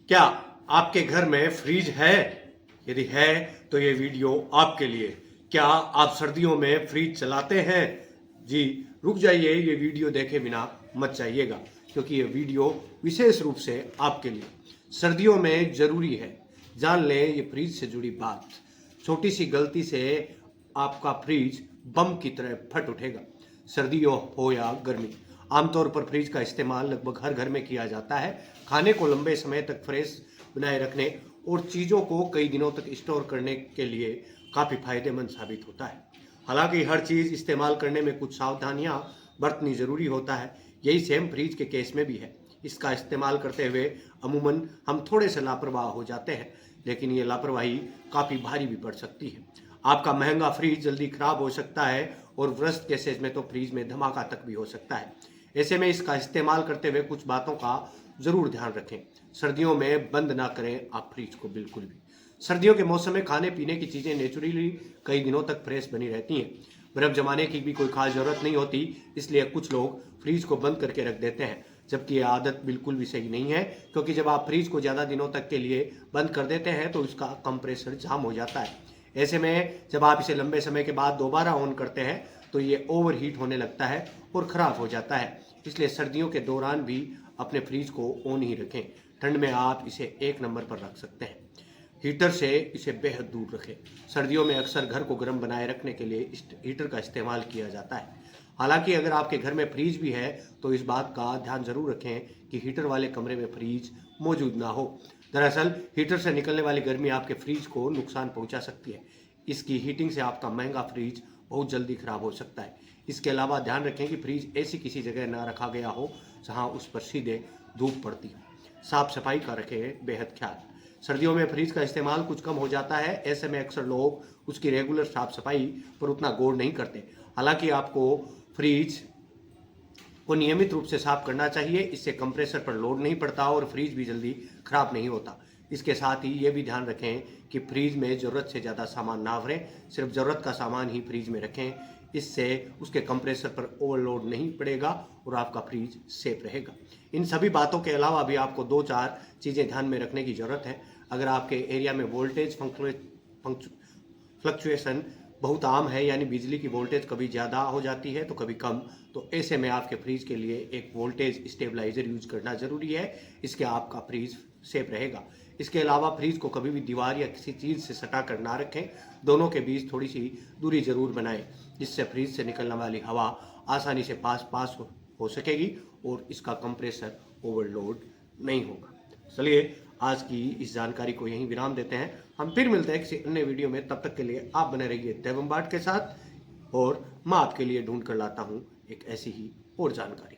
क्या आपके घर में फ्रिज है? यदि है तो ये वीडियो आपके लिए। क्या आप सर्दियों में फ्रिज चलाते हैं? जी रुक जाइए, ये वीडियो देखे बिना मत जाइएगा, क्योंकि ये वीडियो विशेष रूप से आपके लिए। सर्दियों में जरूरी है जान लें ये फ्रिज से जुड़ी बात। छोटी सी गलती से आपका फ्रिज बम की तरह फट उठेगा। सर्दियों हो या गर्मी, आमतौर पर फ्रिज का इस्तेमाल लगभग हर घर में किया जाता है। खाने को लंबे समय तक फ्रेश बनाए रखने और चीज़ों को कई दिनों तक स्टोर करने के लिए काफ़ी फायदेमंद साबित होता है। हालांकि हर चीज़ इस्तेमाल करने में कुछ सावधानियां बरतनी ज़रूरी होता है। यही सेम फ्रिज के केस में भी है। इसका इस्तेमाल करते हुए अमूमन हम थोड़े से लापरवाह हो जाते हैं, लेकिन ये लापरवाही काफ़ी भारी भी पड़ सकती है। आपका महंगा फ्रिज जल्दी खराब हो सकता है और वर्स्ट केसेस में तो फ्रिज में धमाका तक भी हो सकता है। ऐसे में इसका इस्तेमाल करते हुए कुछ बातों का जरूर ध्यान रखें। सर्दियों में बंद ना करें आप फ्रिज को बिल्कुल भी। सर्दियों के मौसम में खाने पीने की चीज़ें नेचुरली कई दिनों तक फ्रेश बनी रहती हैं। बर्फ जमाने की भी कोई खास जरूरत नहीं होती, इसलिए कुछ लोग फ्रिज को बंद करके रख देते हैं, जबकि यह आदत बिल्कुल भी सही नहीं है। क्योंकि जब आप फ्रिज को ज़्यादा दिनों तक के लिए बंद कर देते हैं तो इसका कंप्रेसर जाम हो जाता है। ऐसे में जब आप इसे लंबे समय के बाद दोबारा ऑन करते हैं तो ये ओवर हीट होने लगता है और ख़राब हो जाता है। इसलिए सर्दियों के दौरान भी अपने फ्रिज को ऑन ही रखें। ठंड में आप इसे एक नंबर पर रख सकते हैं। हीटर से इसे बेहद दूर रखें। सर्दियों में अक्सर घर को गर्म बनाए रखने के लिए इस हीटर का इस्तेमाल किया जाता है। हालांकि अगर आपके घर में फ्रिज भी है तो इस बात का ध्यान जरूर रखें कि हीटर वाले कमरे में फ्रिज मौजूद ना हो। दरअसल हीटर से निकलने वाली गर्मी आपके फ्रिज को नुकसान पहुंचा सकती है। इसकी हीटिंग से आपका महंगा फ्रिज बहुत जल्दी खराब हो सकता है। इसके अलावा ध्यान रखें कि फ्रिज ऐसी किसी जगह ना रखा गया हो जहां उस पर सीधे धूप पड़ती हो। साफ सफाई का रखें बेहद ख्याल। सर्दियों में फ्रिज का इस्तेमाल कुछ कम हो जाता है। ऐसे में अक्सर लोग उसकी रेगुलर साफ सफाई पर उतना गौर नहीं करते। हालांकि आपको फ्रिज को नियमित रूप से साफ करना चाहिए। इससे कंप्रेसर पर लोड नहीं पड़ता और फ्रिज भी जल्दी खराब नहीं होता। इसके साथ ही ये भी ध्यान रखें कि फ्रिज में ज़रूरत से ज़्यादा सामान ना भरें। सिर्फ ज़रूरत का सामान ही फ्रिज में रखें। इससे उसके कंप्रेसर पर ओवरलोड नहीं पड़ेगा और आपका फ्रिज सेफ रहेगा। इन सभी बातों के अलावा भी आपको 2-4 चीज़ें ध्यान में रखने की ज़रूरत है। अगर आपके एरिया में वोल्टेज फ्लक्चुएशन बहुत आम है, यानी बिजली की वोल्टेज कभी ज़्यादा हो जाती है तो कभी कम, तो ऐसे में आपके फ्रिज के लिए एक वोल्टेज स्टेबलाइजर यूज करना ज़रूरी है। इसके आपका फ्रिज सेफ रहेगा। इसके अलावा फ्रिज को कभी भी दीवार या किसी चीज़ से सटा कर ना रखें। दोनों के बीच थोड़ी सी दूरी जरूर बनाएं, जिससे फ्रिज से निकलने वाली हवा आसानी से पास हो सकेगी और इसका कंप्रेसर ओवरलोड नहीं होगा। चलिए आज की इस जानकारी को यहीं विराम देते हैं। हम फिर मिलते हैं किसी अन्य वीडियो में। तब तक के लिए आप बने रहिए देवम्बाट के साथ और मैं आपके लिए ढूंढ कर लाता हूँ एक ऐसी ही और जानकारी।